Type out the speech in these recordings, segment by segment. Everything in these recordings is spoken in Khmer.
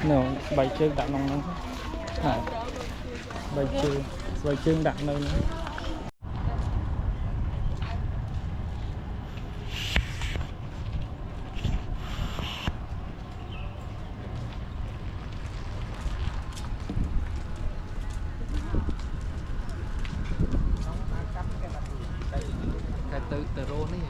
nó bảy chương đặt nông nó này bảy chương đặt nơi nữa cái từ rô này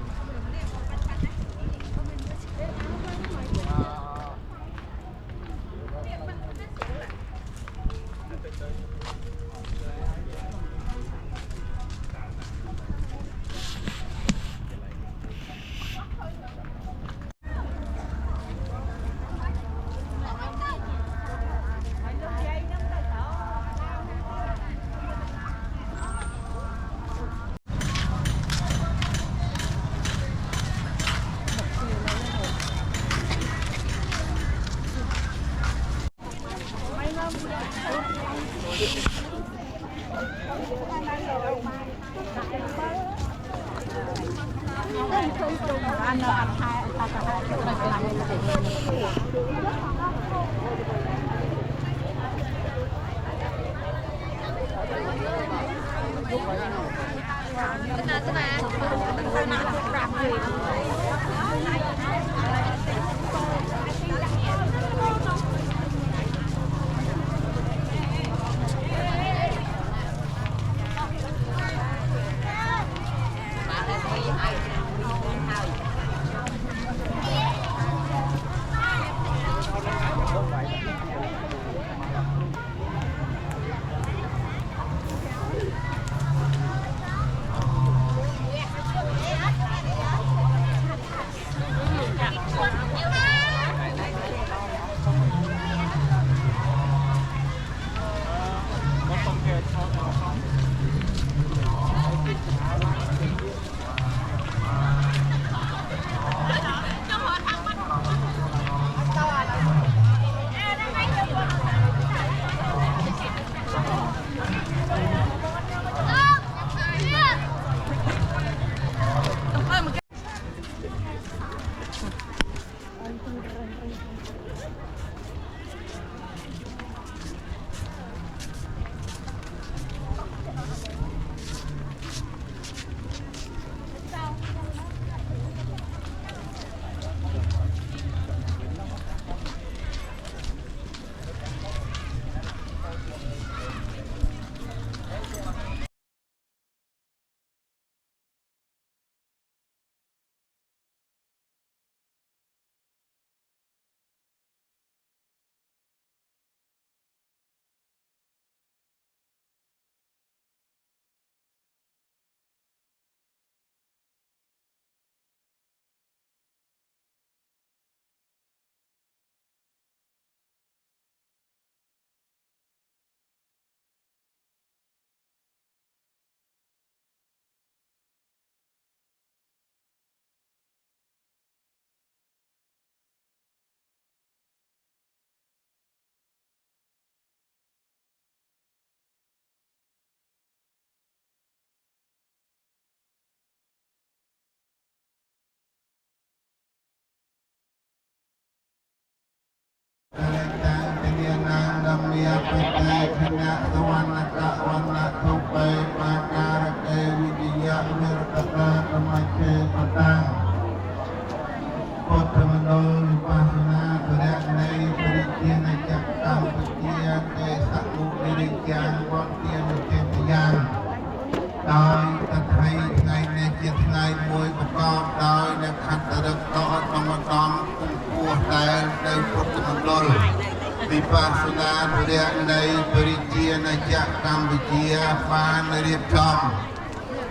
วิปัสสนาเรียนในปริเจียนจากกัมพูชีฟานเรียบจอม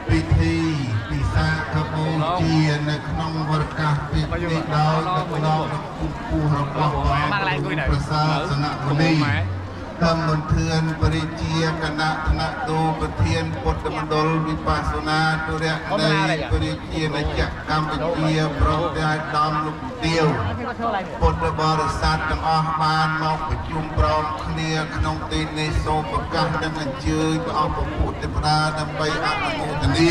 พิธีปิสาขบูเจียในขนมวรกาปิติดาวตะกนองกุปูรบกวนประสาสนะบุรีธรรมเทือนปริเจียคณะธนโตประเทียนปฐมดลวิปัสสนาตัวเรียนในปริเจียนจากกัมพูชีพร้อมได้ดอมลูกเดียวพุทธบริษัทต่างอาบานมาประชุมพร้อมเคลียร์ขนมตีในโซประกาศดังนั้นเจอไปเอาประพุทธปราดำไปอนุโมทนี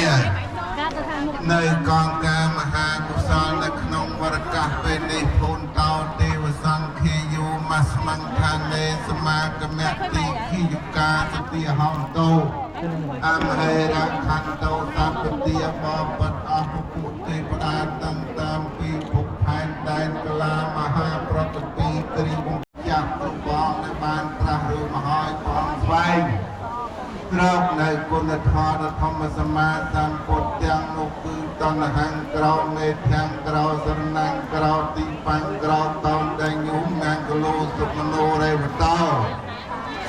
ในกองการมหากุศลในขนมวรกาเป็นในพลเตาเทวสังเขยูมัส មង្ខានេសមាកមៈទីគិយុកាសតិហោតោអមហេរខន្តោសព្ពទាបបតអស់ពុទ្ធទេវតាតាមពីភពផែនដែនកលាមហាប្រតិពីគ្រីវង្សចាស់គ្រប់បងដែលបានត្រាស់រឿងមហើយផងស្វែងត្រកនៅគុណធម៌ធម្មសម្មាសម្ពុទ្ធទាំងនោះគឺតណ្ហង្ក្រោមេធាំងក្រោសរណង្ក្រោទីបញ្ញក្រោតនដេញុំមង្គលោសុខនោរេវតោ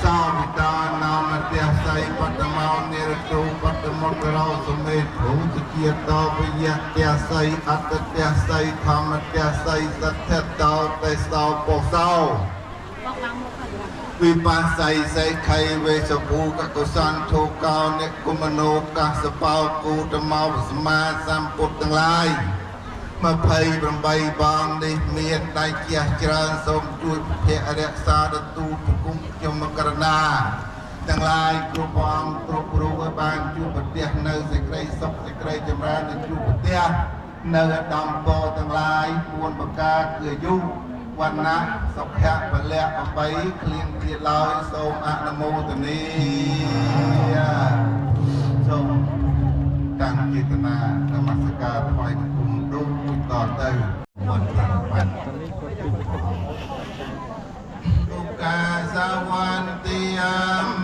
សោវិតានោមទះសៃបតមោនិរទុបតមុតរោសមេធុជជាតោពយៈទះសៃអត្តទះសៃធម្មទះសៃសទ្ធតោទេសោពោសោវិបស្ស័យសេខៃវេសភូកកុសន្ធោកោនិគុមនោកាសបោគូតមោសមាសម្ពុទ្ធទាំងឡាយ28បងនេះមានដៃជះច្រើនសូមជួយភៈរក្សាទទូលគុំខ្ញុំករណាទាំងឡាយគ្រប់ព្រះអង្គគ្រប់រូបឲ្យបានជួបប្រទះនៅសេចក្តីសុខសេចក្តីចម្រើននិងជួបប្រទះនៅឧត្តមពរទាំងឡាយ4ប្រការគឺអាយុវណ្ណៈសុខៈពលៈ8គ្លៀងទៀតឡើយសូមអនុមោទនាសូមតាំងចេតនានមស្ការថ្វាយបង្គំរូបតទៅវត្តបាត់ឧកាសវន្តិយា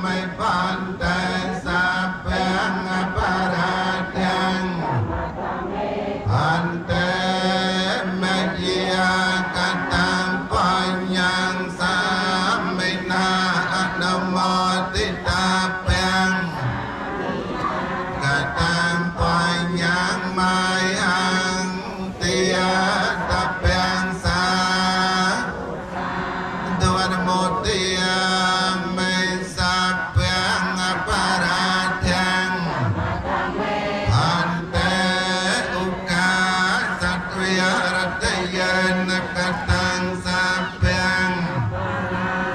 មិបន្តែសាពេងបរាទាំងអន្តេមជាកតាំបញ្ញាសាមិណាអនុមោទិតាពេងកតាំបញ្ញាមាយ៉ាងទាតពេងសាទវនមោទិយាមិសាពេងបរាទាំងអន្តេឧកាសត្វរតយនកតាំសាពេង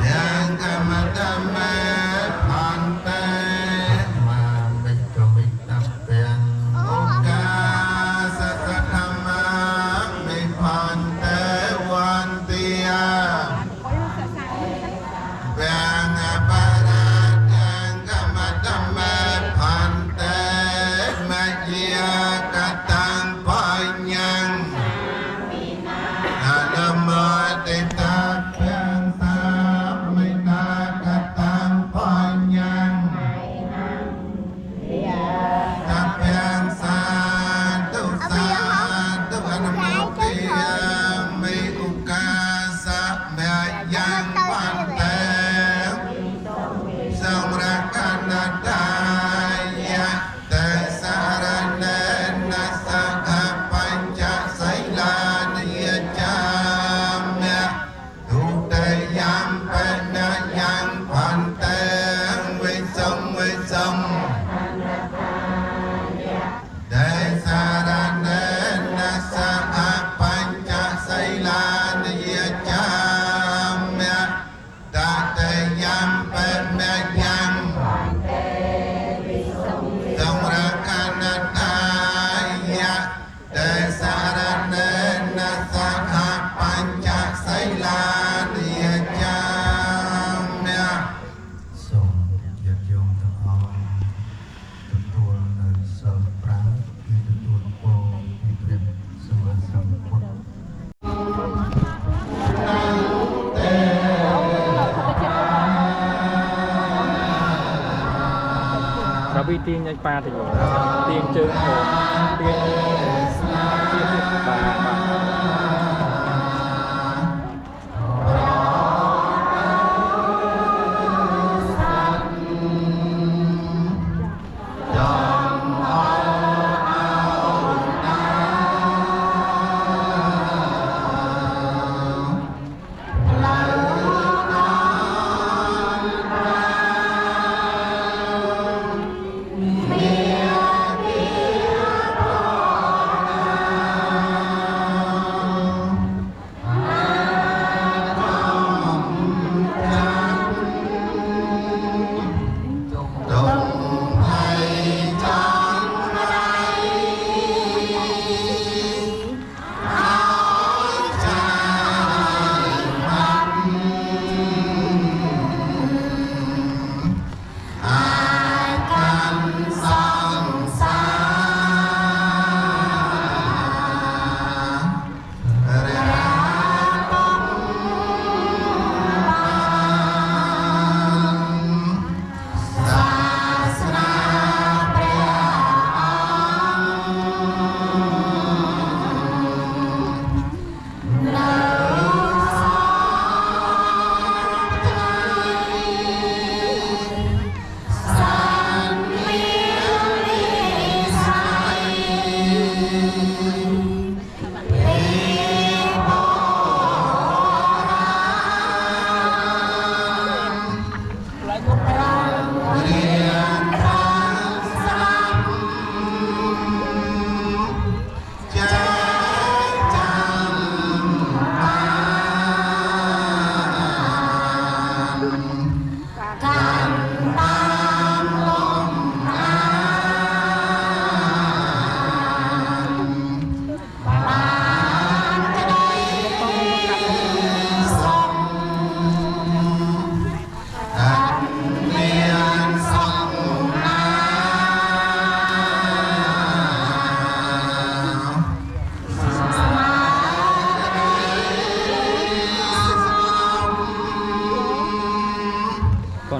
យ៉ាងកមតមេអន្តេមាមិកមិតពេងឧកាសសធម្មមិផន្តេវន្តិយាពេងបរាទាំងកមតមេផន្តេមជាកតាំបញ្ញាអនុមោទិតាពេងសាមិណាកតាំបញ្ញាតពេងសាទុសាទុអនុមោទិយាមិឧកាសមយ៉ាងបន្តែសម្រាប់កណ្ដាយៈតែសារណេនសកបញ្ចសីលានិយាមៈទុតិយំបណយ៉ាងបន្តែវិសំតែសារណេនសកបញ្ចសីលានិយាមៈតតយំបណយ៉ាងសម្រាប់កណ្ដាយៈតែសារណេនសកបញ្ចសីលានិយាមៈសូមញាតិញោមទាំងអស់ទទួលនៅសិល5គឺទទួលពរពីព្រះសម្មាសម្ពុទ្ធដល់ពីទៀងញ៉ាច់ប៉ាទៅទៀងជើងហូបទៀងទៀតបាទ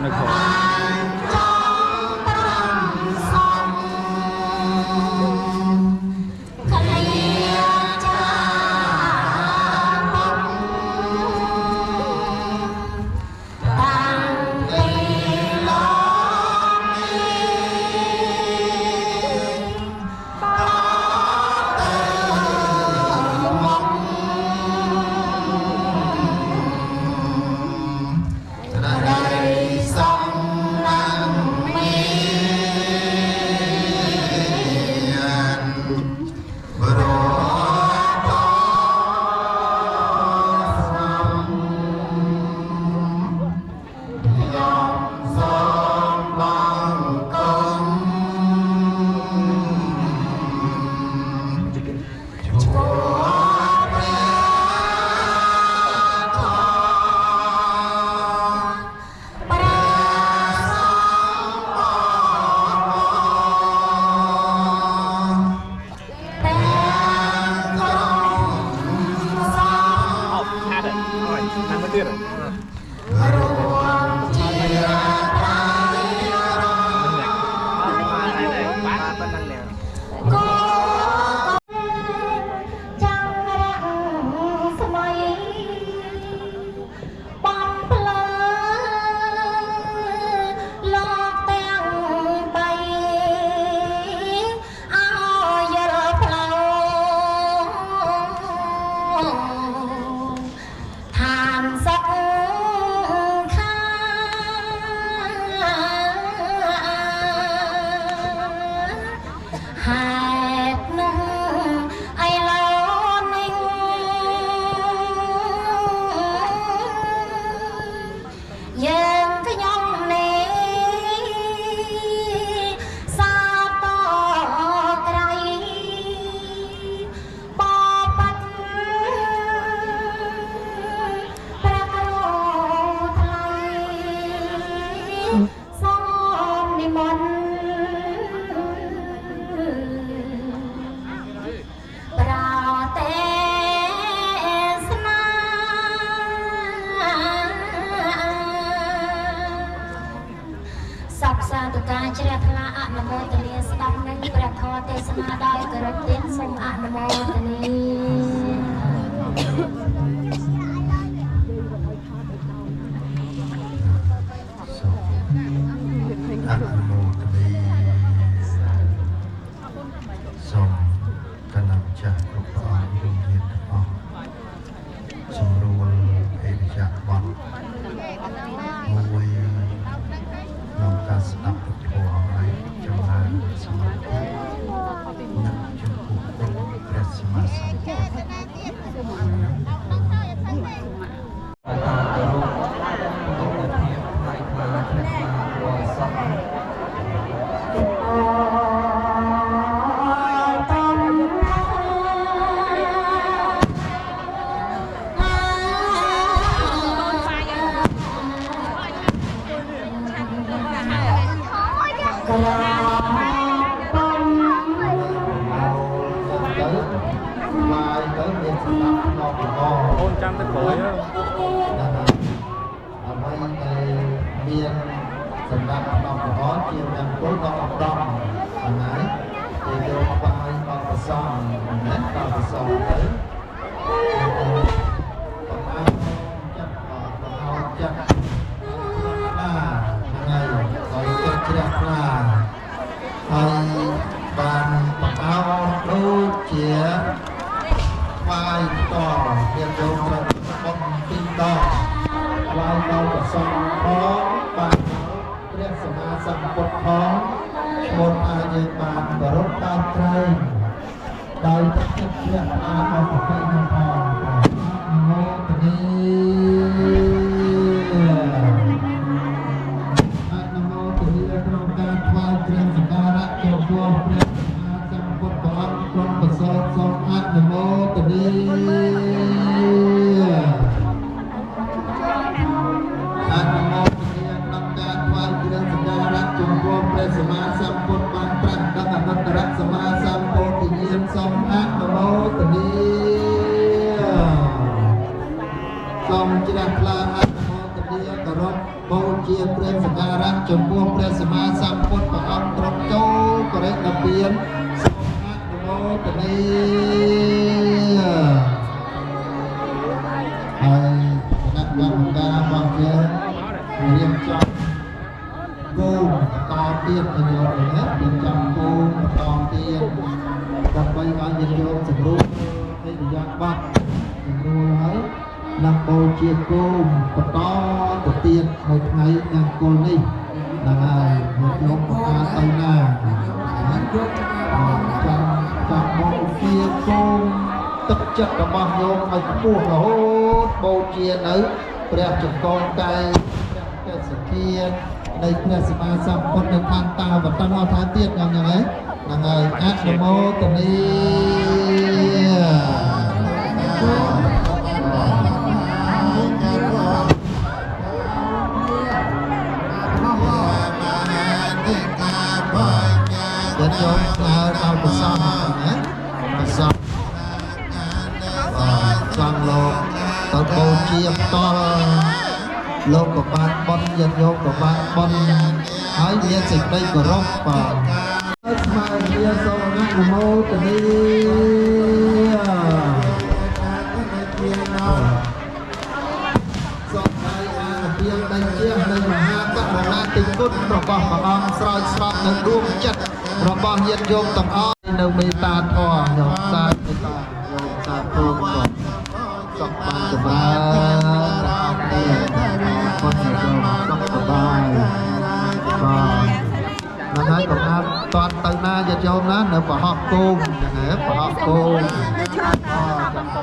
នៅខោ ôn trăm tới cối á មានសម្រាប់ក្នុងប្រហោជាមង្គលដល់ឧត្តមហ្នឹងហើយគេយកបាយដល់ប្រសងណាដល់ប្រសងទៅចិត្តថ្ងៃហើយចិត្តជ្រះថ្លាហើយបានបង្អោដូចជាបាយតទៀតយកទៅបុកទីតបាយដល់ប្រសងផងបានព្រះសម្មាសម្ពុទ្ធផងឈ្មោះឲ្យយើងបានគោរពតាមត្រែងដោយទឹកចិត្តជ្រះថ្លាដល់ប្រភេទនេះផងនមោទនី ក្នុងការថ្វាយគ្រឿងសក្ការៈចូលរួមព្រះសម្មាសម្ពុទ្ធព្រះអង្គក្រុមប្រសើរសូមអនុមោទនាអនុមោទនាក្នុងការថ្វាយគ្រឿងសក្ការៈចូលរួមព្រះសម្មាសម្ពុទ្ធបានត្រាស់ដល់អនុត្តរសម្មាសម្ពោធិញ្ញាណសូមអនុមោទនាសូមជ្រះថ្លាអនុមោទនាគោរព បូជាព្រះសក្ការៈចំពោះព្រះសម្មាសម្ពុទ្ធព្រះអង្គទ្រង់ចូលបរិនិព្វានសូមអនុមោទនាហើយគណៈកម្មការរបស់យើងរៀបចំគោលបន្តទៀតទៅយកណារៀបចំគោលបន្តទៀតដើម្បីឲ្យញាតិញោមសម្រួលឥរិយាបថសម្រួលហើយនឹងបូជាគោលបន្តទៅទៀតនៅថ្ងៃមង្គលនេះហ្នឹងហើយញាតិញោមប្រកាសទៅណាចាំបូជាគោលទឹកចិត្តរបស់ញោមឲ្យខ្ពស់រហូតបូជានៅព្រះចង្កងកែព្រះកេសធាននៃព្រះសម្មាសម្ពុទ្ធនៅខាងតាវត្តអថាទៀតយ៉ាងហ្នឹងហើយអនុមោទនីจะจบเอาไปซ่อมนะไปซ่อมซ่อมโลกตะโกเชียบต่อโลกกับบานบนยันโยกับบานบนหายเมียสิ่งใดก็รบป่ามาเมียโซนักโมตนีสองใจอาเพียงใดเชี่ยในมหากรุณาธิคุณរបស់ព្រះអង្គស្រោចស្រពនៅដួងចិត្តរបស់ញាតិញោមទាំងអស់នៅមេត្តាធម៌ខ្ញុំសាធុមេត្តាយកសាធុគាត់សុខបានចម្រើនដល់នេះពុទ្ធញោមសុខសប្បាយបាទហើយកំណាត់តតទៅណាញាតិញោមណានៅប្រហោះគោមហ្នឹងហ៎ប្រហោះគោម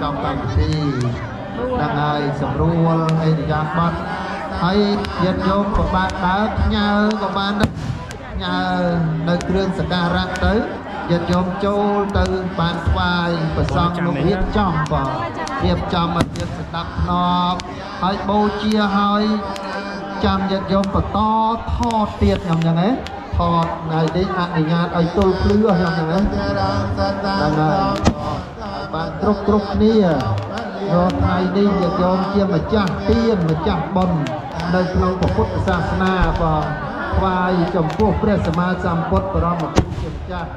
ចំកម្មវិធីហ្នឹងហើយសម្រួលអេរិយាបថហើយញាតិញោមក៏បានដើរផ្ញើក៏បានញើនៅគ្រឿងសក្ការៈទៅញាតិញោមចូលទៅបានថ្វាយប្រសង់លោករៀបចំបាទរៀបចំឲ្យទៀតស្ដាប់ភ្នប់ហើយបូជាហើយចាំញាតិញោមបន្តថតទៀតខ្ញុំអញ្ចឹងហ៎ថតថ្ងៃនេះអនុញ្ញាតឲ្យទល់ភ្លឺខ្ញុំអញ្ចឹងហ៎ហ្នឹងហើយបានគ្រប់គ្នារាល់ថ្ងៃនេះញាតិញោមជាម្ចាស់ទានម្ចាស់បុណ្យនៅក្នុងពុទ្ធសាសនាបាទថ្វាយចំពោះព្រះសម្មាសម្ពុទ្ធបរមពុទ្ធជាម្ចាស់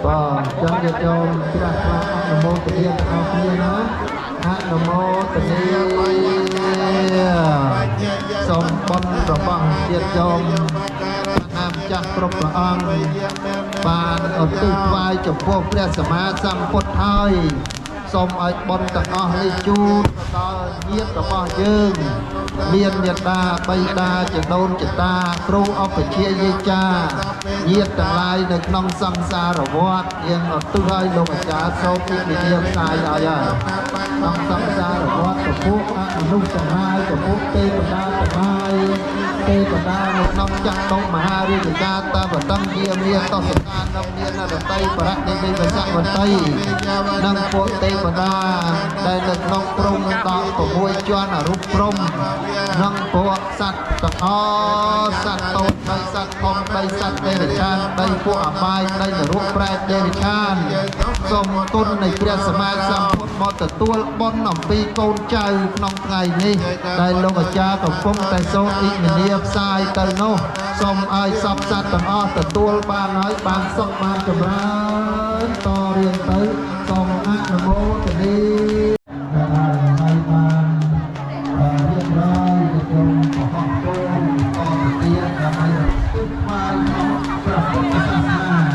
បាទចឹងញាតិញោមជ្រះថ្លាអនុមោទនាដល់គ្នាណាអនុមោទនាសូមបុណ្យរបស់ញាតិញោមណាមចាស់គ្រប់ព្រះអង្គបានឧទ្ទិសថ្វាយចំពោះព្រះសម្មាសម្ពុទ្ធហើយសូមឲ្យបុណ្យទាំងអស់នេះជូនទៅដល់ញាតិរបស់យើងមានមេត្តាបិតាចដូនចតាគ្រូឧបជាយាចាញាតិទាំងឡាយនៅក្នុងសង្សារវដ្តយើងឧទ្ទិសឲ្យលោកអាចារ្យសូមពីវិញ្ញាណផ្សាយឲ្យហើយក្នុងសង្សារវដ្តពពួកអនុទាំងឡាយពពួកទេវតាទាំងឡាយទេវតានៅក្នុងចក្រមហារាជការតាបតੰជាមានតសកាននិងមានអរតីបរៈនិមិត្តសវន្តីនិងពួកទេវតាដែលនៅក្នុងព្រំដល់6ជាន់អរូបព្រំនិងពួកសត្វទាំងអស់សត្វតូចនិងសត្វធំដីសត្វទេរឆានដីពួកអបាយដីនរកប្រែតទេរឆានសូមគុណនៃព្រះសម្មាសម្ពុទ្ធមកទទួលបុណ្យអំពីកូនចៅក្នុងថ្ងៃនេះដែលលោកអាចារ្យកំពុងតែសូត្រអ៊ីមនីផ្សាយទៅនោះសូមឲ្យសពសត្វទាំងអស់ទទួលបានហើយបានសុខបានចម្រើនតរៀងទៅសូមអនុមោទនាហើយបានរៀបរយក្នុងអហោគោលអរទៀតដើម្បីទឹកថ្វាយព្រះពុទ្ធសាសនា